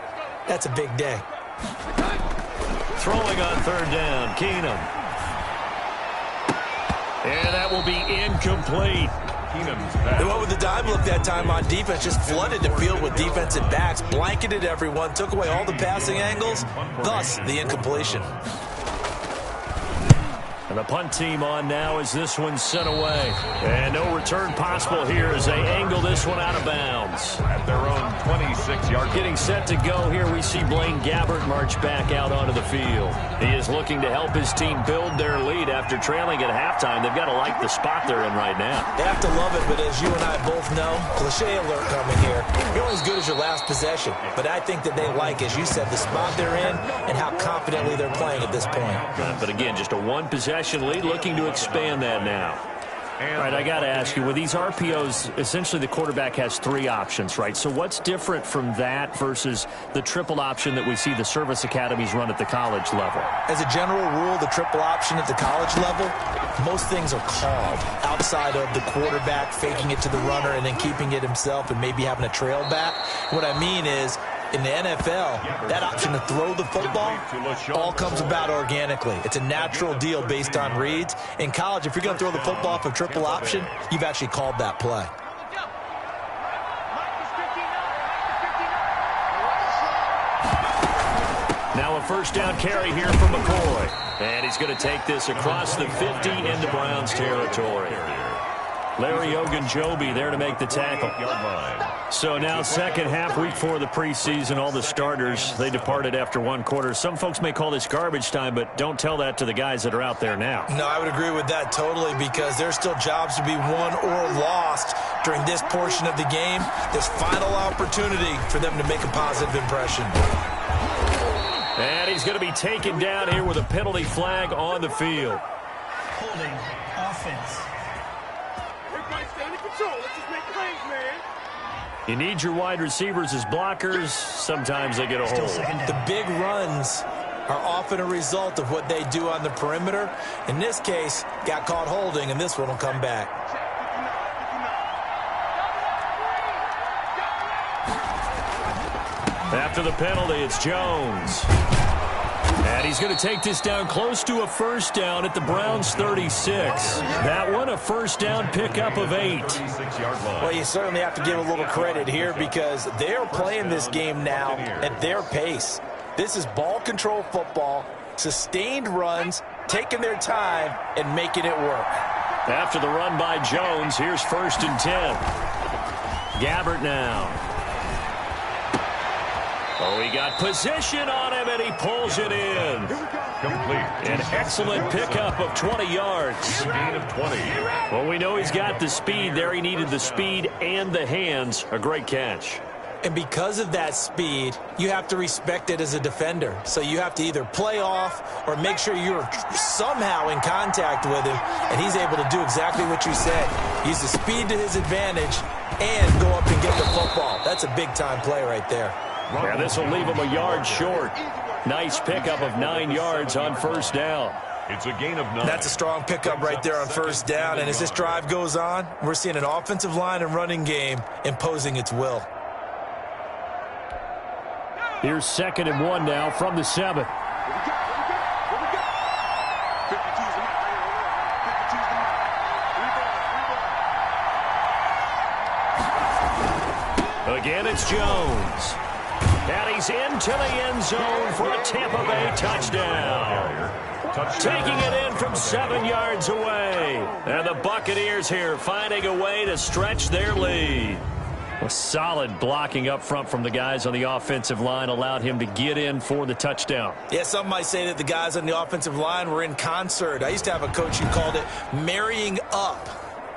Speaker 3: that's a big day.
Speaker 2: Throwing on third down, Keenum. And that will be incomplete.
Speaker 3: They went with the dime look that time on defense, just flooded the field with defensive backs, blanketed everyone, took away all the passing angles, thus the incompletion.
Speaker 2: And the punt team on now as this one's sent away. And no return possible here as they angle this one out of bounds.
Speaker 1: At their own 26-yard.
Speaker 2: Getting set to go here, we see Blaine Gabbert march back out onto the field. He is looking to help his team build their lead after trailing at halftime. They've got to like the spot they're in right now.
Speaker 3: They have to love it, but as you and I both know, cliche alert coming here. You're only as good as your last possession. But I think that they like, as you said, the spot they're in and how confidently they're playing at this point.
Speaker 2: But again, just a one-possession lead, looking to expand that now. All right, I got to ask you, with these RPOs, essentially the quarterback has 3 options, right? So what's different from that versus the triple option that we see the service academies run at the college level?
Speaker 3: As a general rule, the triple option at the college level, most things are called outside of the quarterback faking it to the runner and then keeping it himself and maybe having a trail back. What I mean is, in the NFL, that option to throw the football all comes about organically. It's a natural deal based on reads. In college, if you're going to throw the football for triple option, you've actually called that play.
Speaker 2: Now a first down carry here from McCoy. And he's going to take this across the 50 into Browns territory. Larry Ogunjobi there to make the tackle. So now second half, week 4 of the preseason, all the starters, they departed after one quarter. Some folks may call this garbage time, but don't tell that to the guys that are out there now.
Speaker 3: No, I would agree with that totally, because there's still jobs to be won or lost during this portion of the game. This final opportunity for them to make a positive impression.
Speaker 2: And he's going to be taken down here with a penalty flag on the field.
Speaker 5: Holding offense.
Speaker 4: Everybody stay in control. Let's just make plays, man.
Speaker 2: You need your wide receivers as blockers. Sometimes they get a hold.
Speaker 3: The big runs are often a result of what they do on the perimeter. In this case, got caught holding, and this one will come back.
Speaker 2: After the penalty, it's Jones. And he's going to take this down close to a first down at the Browns' 36. That one, a first down pickup of 8.
Speaker 3: Well, you certainly have to give a little credit here, because they're playing this game now at their pace. This is ball control football, sustained runs, taking their time, and making it work.
Speaker 2: After the run by Jones, here's 1st and 10. Gabbert now. Oh, he got position on him, and he pulls it in.
Speaker 1: Complete.
Speaker 2: An excellent pickup of 20 yards.
Speaker 1: Gain of 20.
Speaker 2: Well, we know he's got the speed there. He needed the speed and the hands. A great catch.
Speaker 3: And because of that speed, you have to respect it as a defender. So you have to either play off or make sure you're somehow in contact with him, and he's able to do exactly what you said. Use the speed to his advantage and go up and get the football. That's a big-time play right there.
Speaker 2: Yeah, this will leave him a yard short. Nice pickup of 9 yards on first down.
Speaker 1: It's a gain of 9.
Speaker 3: That's a strong pickup right there on first down. And as this drive goes on, we're seeing an offensive line and running game imposing its will.
Speaker 2: Here's 2nd and 1 now from the 7. Again, it's Jones. And he's into the end zone for a Tampa Bay touchdown. Taking it in from 7 yards away. And the Buccaneers here finding a way to stretch their lead. A solid blocking up front from the guys on the offensive line allowed him to get in for the touchdown.
Speaker 3: Yeah, some might say that the guys on the offensive line were in concert. I used to have a coach who called it marrying up.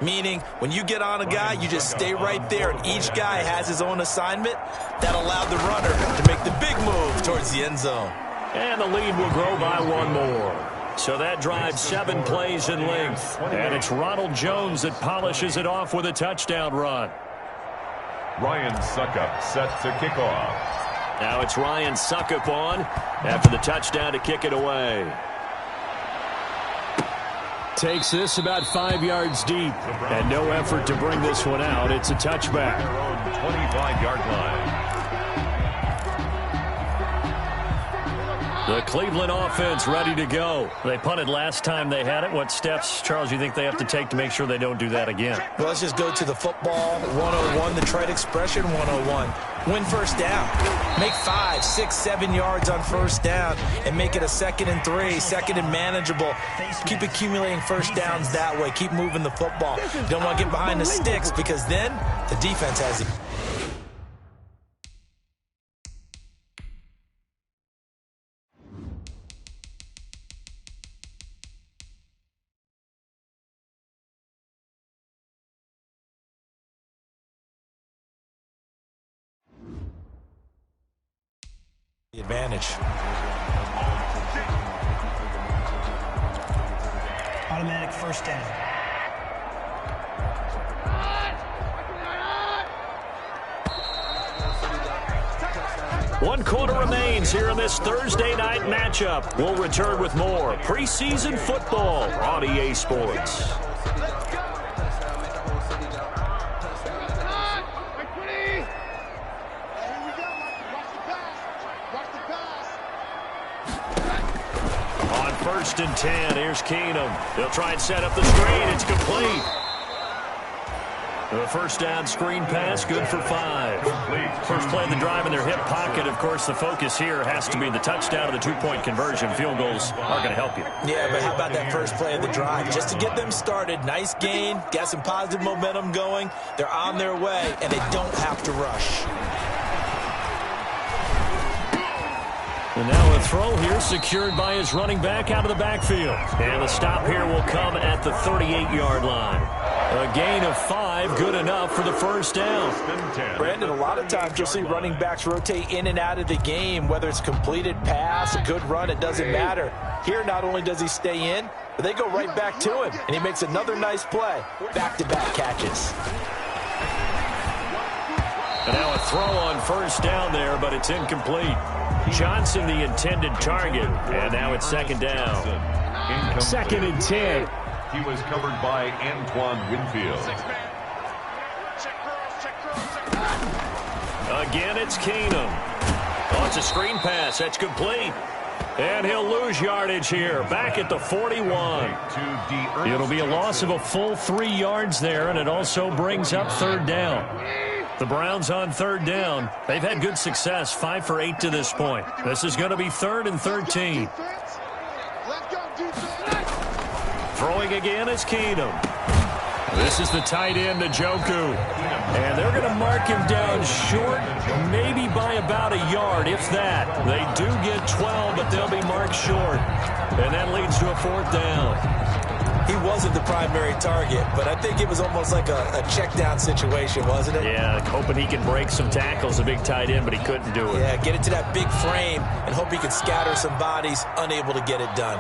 Speaker 3: Meaning, when you get on a guy, you just stay right there, and each guy has his own assignment. That allowed the runner to make the big move towards the end zone.
Speaker 2: And the lead will grow by 1 more. So that drives 7 plays in length. And it's Ronald Jones that polishes it off with a touchdown run.
Speaker 1: Ryan Suckup set to kick off.
Speaker 2: Now it's Ryan Suckup on after the touchdown to kick it away. Takes this about 5 yards deep, and no effort to bring this one out. It's a touchback.
Speaker 1: 25-yard line.
Speaker 2: The Cleveland offense ready to go. They punted last time they had it. What steps, Charles, you think they have to take to make sure they don't do that again?
Speaker 3: Well, let's just go to the football 101, the trade expression 101. Win first down. Make 5, 6, 7 yards on first down and make it a 2nd and 3, 2nd and manageable. Keep accumulating first downs that way. Keep moving the football. You don't want to get behind the sticks, because then the defense has it. The advantage.
Speaker 5: Automatic first down.
Speaker 2: One quarter remains here in this Thursday night matchup. We'll return with more preseason football on EA Sports. On 1st and 10, here's Keenum. They'll try and set up the screen. It's complete. The first down screen pass, good for 5. First play of the drive in their hip pocket. Of course, the focus here has to be the touchdown of the two-point conversion. Field goals are going to help you.
Speaker 3: Yeah, but how about that first play of the drive? Just to get them started, nice gain, got some positive momentum going. They're on their way, and they don't have to rush.
Speaker 2: And now a throw here secured by his running back out of the backfield. And the stop here will come at the 38-yard line. A gain of 5, good enough for the first down.
Speaker 3: Brandon, a lot of times you'll see running backs rotate in and out of the game, whether it's completed pass, a good run, it doesn't matter. Here, not only does he stay in, but they go right back to him, and he makes another nice play. Back-to-back catches.
Speaker 2: And now a throw on first down there, but it's incomplete. Johnson the intended target, and now it's second down. 2nd and 10.
Speaker 1: He was covered by Antoine Winfield.
Speaker 2: Again, it's Keenum. Oh, it's a screen pass. That's complete. And he'll lose yardage here. Back at the 41. It'll be a loss of a full 3 yards there, and it also brings up third down. The Browns on third down. They've had good success, 5 for 8 to this point. This is going to be 3rd and 13. Throwing again is Keenum. This is the tight end, Njoku. And they're going to mark him down short, maybe by about a yard, if that. They do get 12, but they'll be marked short. And that leads to a 4th down.
Speaker 3: He wasn't the primary target, but I think it was almost like a check down situation, wasn't it?
Speaker 2: Yeah, hoping he can break some tackles, a big tight end, but he couldn't do it.
Speaker 3: Yeah, get it to that big frame and hope he can scatter some bodies, unable to get it done.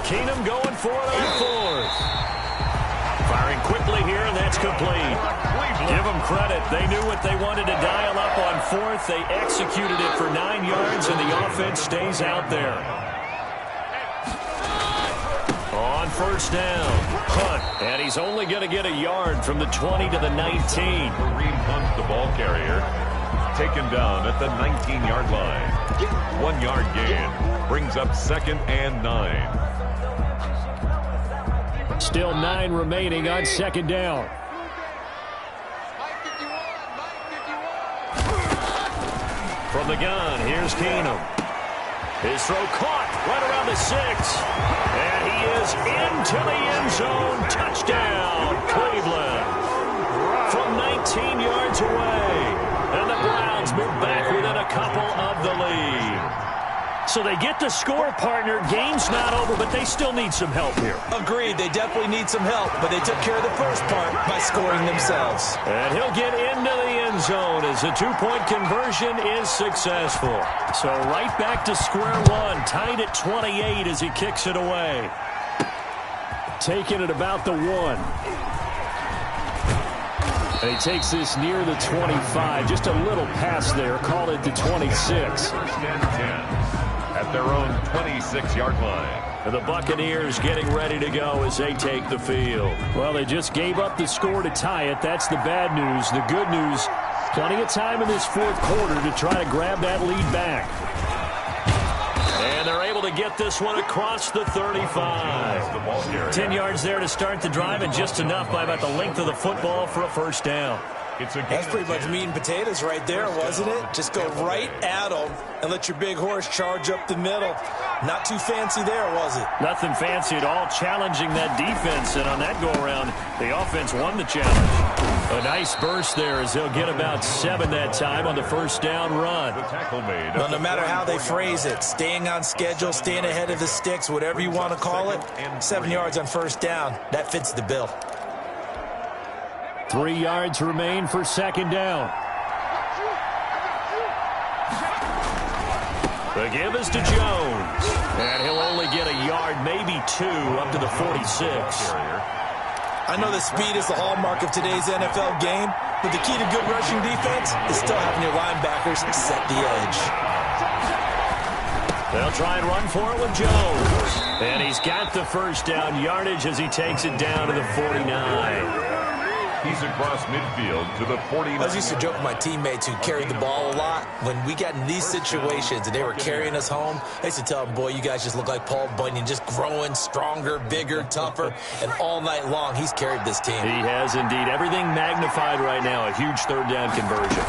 Speaker 2: Keenum going for it on 4th. Firing quickly here, and that's complete. Give them credit. They knew what they wanted to dial up on 4th. They executed it for 9 yards, and the offense stays out there. On first down, punt, and he's only going to get a yard from the 20 to the 19.
Speaker 1: Kareem Hunt, the ball carrier, taken down at the 19-yard line. 1 yard gain brings up 2nd and 9.
Speaker 2: Still 9 remaining on 2nd down. From the gun, here's Keenum. His throw caught right around the 6. And he is into the end zone. Touchdown, Cleveland. From 19 yards away. And the Browns move back within a couple of the lead. So they get the score, partner. Game's not over, but they still need some help here.
Speaker 3: Agreed, they definitely need some help, but they took care of the first part by scoring themselves.
Speaker 2: And he'll get into the end zone as the 2-point conversion is successful. So right back to square one, tied at 28 as he kicks it away. Taking it about the 1. And he takes this near the 25, just a little pass there, called it the 26.
Speaker 1: 10 at their own 26-yard line.
Speaker 2: And the Buccaneers getting ready to go as they take the field. Well, they just gave up the score to tie it. That's the bad news. The good news, plenty of time in this 4th quarter to try to grab that lead back. And they're able to get this one across the 35. 10 yards there to start the drive, and just enough by about the length of the football for a first down.
Speaker 3: That's pretty much meat and potatoes right there, wasn't it? Just go right at them and let your big horse charge up the middle. Not too fancy there, was it?
Speaker 2: Nothing fancy at all, challenging that defense, and on that go-around, the offense won the challenge. A nice burst there as they'll get about 7 that time on the first down run.
Speaker 3: Well, no matter how they phrase it, staying on schedule, staying ahead of the sticks, whatever you want to call it, 7 yards on first down, that fits the bill.
Speaker 2: 3 yards remain for second down. The give is to Jones. And he'll only get a yard, maybe 2, up to the 46.
Speaker 3: I know that speed is the hallmark of today's NFL game, but the key to good rushing defense is still having your linebackers set the edge.
Speaker 2: They'll try and run for it with Jones. And he's got the first down yardage as he takes it down to the 49.
Speaker 1: He's across midfield to the 49.
Speaker 3: I used to joke with my teammates who carried the ball a lot. When we got in these situations and they were carrying us home, I used to tell them, boy, you guys just look like Paul Bunyan, just growing stronger, bigger, tougher, and all night long he's carried this team.
Speaker 2: He has indeed. Everything magnified right now. A huge third down conversion.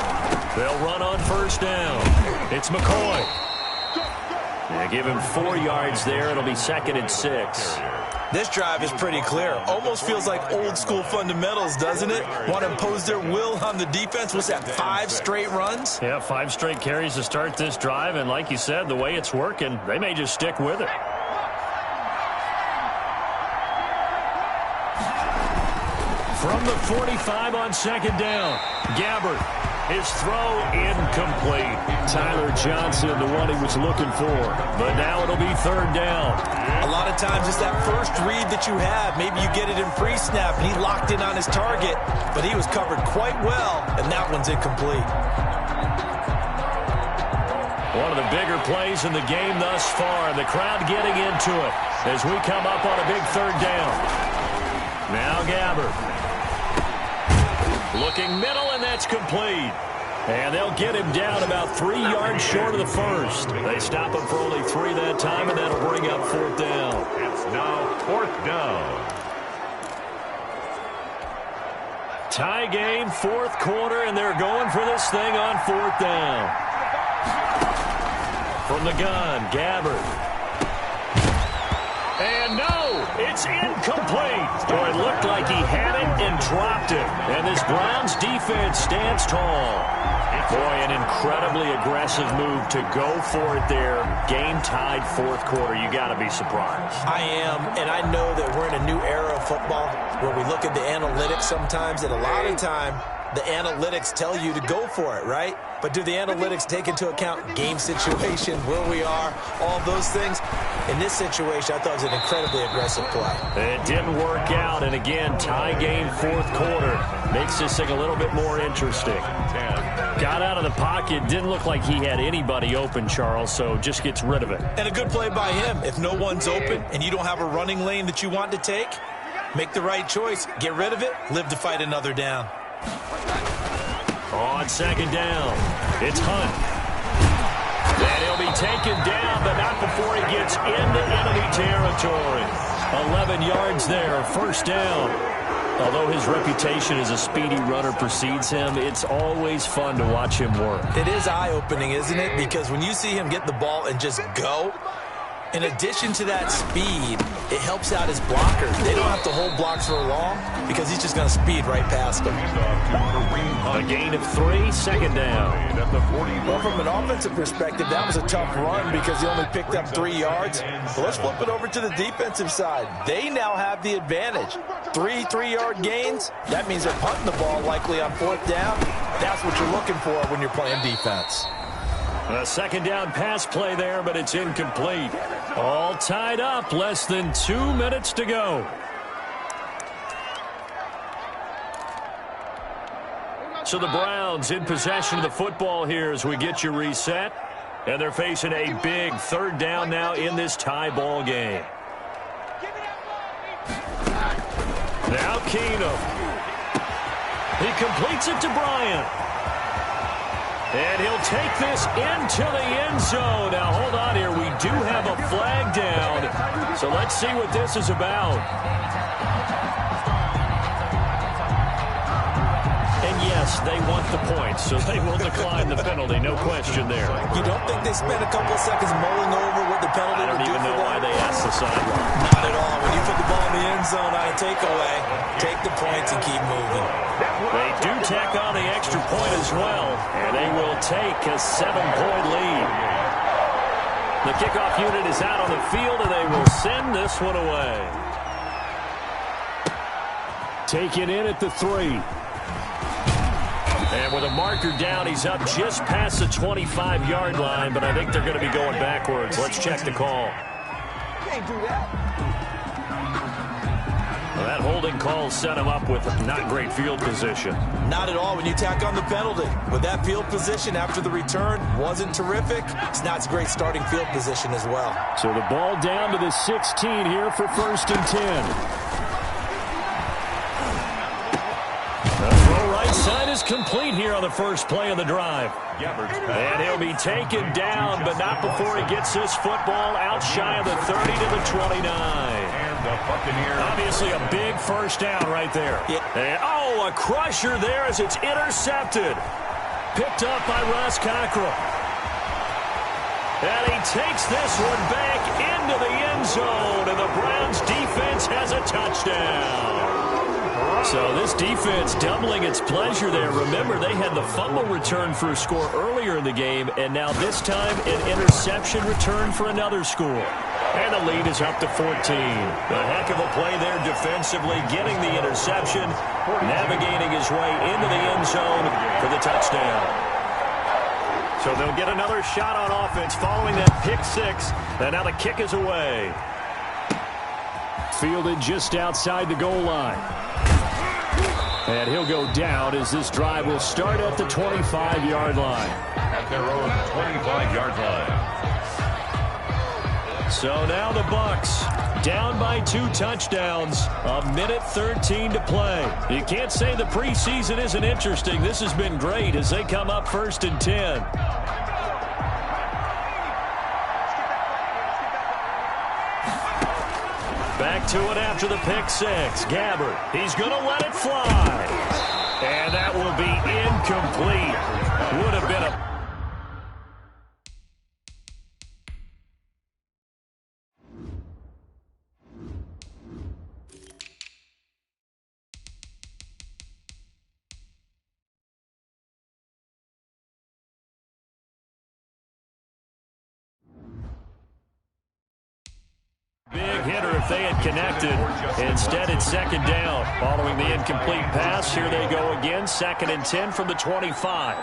Speaker 2: They'll run on first down. It's McCoy. They give him 4 yards there. It'll be 2nd and 6.
Speaker 3: This drive is pretty clear. Almost feels like old school fundamentals, doesn't it? Want to impose their will on the defense. What's that, 5 straight runs?
Speaker 2: Yeah, 5 straight carries to start this drive. And like you said, the way it's working, they may just stick with it. From the 45 on 2nd down, Gabbert. His throw incomplete. Tyler Johnson, the one he was looking for. But now it'll be 3rd down.
Speaker 3: A lot of times it's that first read that you have. Maybe you get it in pre-snap and he locked in on his target, but he was covered quite well, and that one's incomplete.
Speaker 2: One of the bigger plays in the game thus far. The crowd getting into it as we come up on a big 3rd down. Now Gabbert. Looking middle, and that's complete. And they'll get him down about 3 yards short of the first. They stop him for only 3 that time, and that'll bring up 4th down.
Speaker 1: It's now 4th down.
Speaker 2: Tie game, 4th quarter, and they're going for this thing on 4th down. From the gun, Gabbert. And no, it's incomplete. Boy, it looked like he had it and dropped it. And this Browns defense stands tall. Boy, an incredibly aggressive move to go for it there. Game tied 4th quarter. You got to be surprised.
Speaker 3: I am, and I know that we're in a new era of football where we look at the analytics sometimes, and a lot of time the analytics tell you to go for it, right? But do the analytics take into account game situation, where we are, all those things? In this situation, I thought it was an incredibly aggressive play.
Speaker 2: It didn't work out, and again, tie game 4th quarter. Makes this thing a little bit more interesting. Got out of the pocket, didn't look like he had anybody open, Charles, so just gets rid of it.
Speaker 3: And a good play by him. If no one's open and you don't have a running lane that you want to take, make the right choice. Get rid of it, live to fight another down.
Speaker 2: On 2nd down, it's Hunt. And he'll be taken down, but not before he gets into enemy territory. 11 yards there, 1st down. Although his reputation as a speedy runner precedes him, it's always fun to watch him work.
Speaker 3: It is eye-opening, isn't it? Because when you see him get the ball and just go, in addition to that speed, it helps out his blockers. They don't have to hold blocks for long because he's just going to speed right past them.
Speaker 2: A gain of 3, 2nd down.
Speaker 3: Well, from an offensive perspective, that was a tough run because he only picked up 3 yards. But let's flip it over to the defensive side. They now have the advantage. 3 3-yard gains. That means they're punting the ball likely on 4th down. That's what you're looking for when you're playing defense.
Speaker 2: A 2nd down pass play there, but it's incomplete. All tied up, less than 2 minutes to go. So the Browns in possession of the football here as we get you reset. And they're facing a big 3rd down now in this tie ball game. Now Keenum. He completes it to Bryant. And he'll take this into the end zone. Now, hold on here. We do have a flag down. So let's see what this is about. And yes, they want the points, so they will decline the penalty. No question there.
Speaker 3: You don't think they spent a couple of seconds mulling over what the penalty would do for them?
Speaker 2: I don't even know why they asked the sideline.
Speaker 3: Not at all. When you put the ball in the end zone on a takeaway, take the points and keep moving.
Speaker 2: They do tack on the extra point as well, and they will take a 7-point lead. The kickoff unit is out on the field, and they will send this one away. Taken in at the 3. And with a marker down, he's up just past the 25-yard line, but I think they're going to be going backwards. Let's check the call.
Speaker 3: Can't do that.
Speaker 2: Well, that holding call set him up with not great field position.
Speaker 3: Not at all when you tack on the penalty. With that field position after the return wasn't terrific. It's not a great starting field position as well.
Speaker 2: So the ball down to the 16 here for 1st and 10. is complete here on the first play of the drive. And he'll be taken down, but not before he gets this football out shy of the 30 to the 29.
Speaker 1: And the Buccaneers.
Speaker 2: Obviously a big first down right there.
Speaker 3: Yeah.
Speaker 2: And, oh, a crusher there as it's intercepted. Picked up by Ross Cockrell. And he takes this one back into the end zone, and the Browns defense has a touchdown. So this defense doubling its pleasure there. Remember, they had the fumble return for a score earlier in the game, and now this time an interception return for another score. And the lead is up to 14. A heck of a play there defensively, getting the interception, navigating his way into the end zone for the touchdown. So they'll get another shot on offense following that pick six, and now the kick is away. Fielded just outside the goal line. And he'll go down as this drive will start at the 25-yard line.
Speaker 1: At their own 25-yard line.
Speaker 2: So now the Bucs down by 2 touchdowns. A minute 13 to play. You can't say the preseason isn't interesting. This has been great as they come up 1st and 10. Back to it after the pick six. Gabbert, he's going to let it fly. And that will be incomplete. Would have been a... big hitter if they had connected. Instead, it's 2nd down. Following the incomplete pass, here they go again. 2nd and 10 from the 25.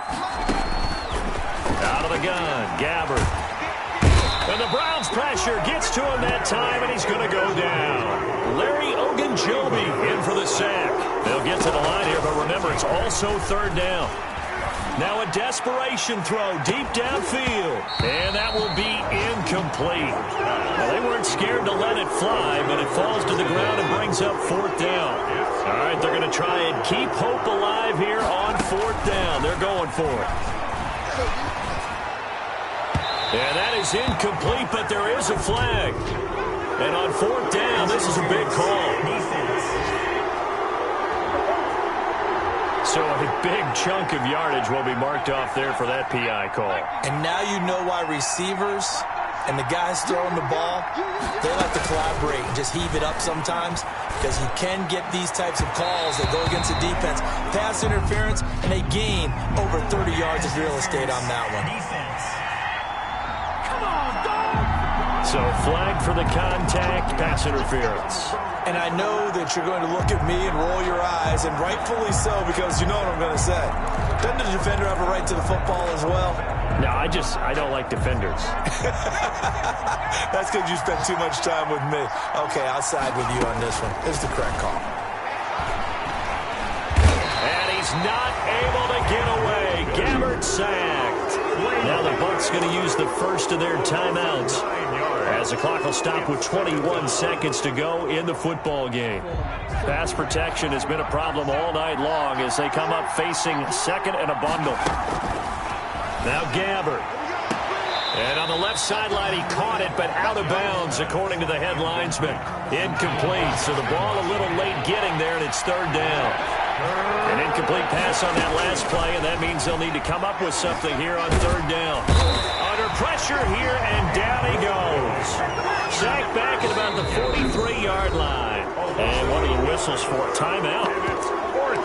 Speaker 2: Out of the gun, Gabbert. And the Browns pressure gets to him that time, and he's going to go down. Larry Ogunjobi in for the sack. They'll get to the line here, but remember, it's also 3rd down. Now a desperation throw deep downfield. And that will be incomplete. Now, they weren't scared to let it fly, but it falls to the ground and brings up 4th down. All right, they're going to try and keep hope alive here on 4th down. They're going for it. And that is incomplete, but there is a flag. And on 4th down, this is a big call. So a big chunk of yardage will be marked off there for that PI call.
Speaker 3: And now you know why receivers and the guys throwing the ball, they like to collaborate and just heave it up sometimes, because you can get these types of calls that go against the defense. Pass interference, and they gain over 30 yards of real estate on that one.
Speaker 2: So flag for the contact, pass interference.
Speaker 3: And I know that you're going to look at me and roll your eyes, and rightfully so, because you know what I'm going to say. Doesn't the defender have a right to the football as well?
Speaker 2: No, I don't like defenders.
Speaker 3: That's because you spent too much time with me. Okay, I'll side with you on this one. It's the correct call.
Speaker 2: And he's not able to get away. Gabbert sacked. Now the Bucs going to use the first of their timeouts, as the clock will stop with 21 seconds to go in the football game. Pass protection has been a problem all night long as they come up facing 2nd and a bundle. Now Gabbert. And on the left sideline, he caught it, but out of bounds, according to the head linesman. Incomplete, so the ball a little late getting there, and it's 3rd down. An incomplete pass on that last play, and that means they'll need to come up with something here on 3rd down. Under pressure here, and down he goes. Sacked back at about the 43-yard line. And one of the whistles for a timeout.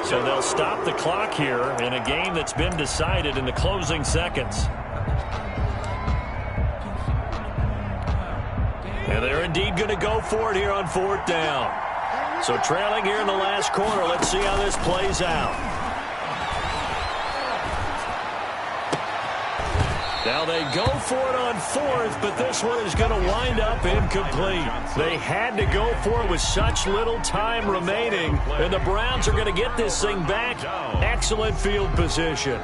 Speaker 2: So they'll stop the clock here in a game that's been decided in the closing seconds. And they're indeed going to go for it here on 4th down. So trailing here in the last quarter. Let's see how this plays out. Now they go for it on 4th, but this one is going to wind up incomplete. They had to go for it with such little time remaining, and the Browns are going to get this thing back. Excellent field position.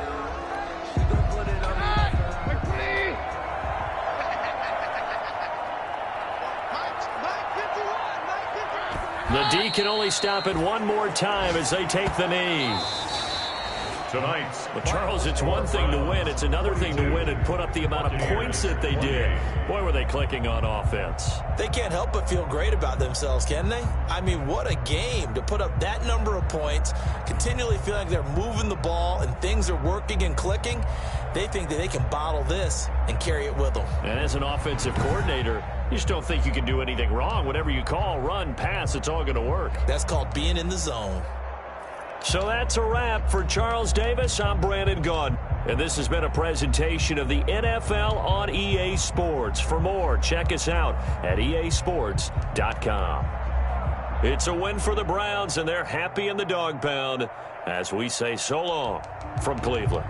Speaker 2: The D can only stop it one more time as they take the knee.
Speaker 1: tonight's.
Speaker 2: Well, Charles, it's one thing to win. It's another thing to win and put up the amount of points that they did. Boy, were they clicking on offense.
Speaker 3: They can't help but feel great about themselves, can they? I mean, what a game to put up that number of points, continually feeling like they're moving the ball and things are working and clicking. They think that they can bottle this and carry it with them.
Speaker 2: And as an offensive coordinator, you just don't think you can do anything wrong. Whatever you call, run, pass, it's all going to work.
Speaker 3: That's called being in the zone.
Speaker 2: So that's a wrap for Charles Davis. I'm Brandon Gaudin. And this has been a presentation of the NFL on EA Sports. For more, check us out at easports.com. It's a win for the Browns, and they're happy in the dog pound as we say so long from Cleveland.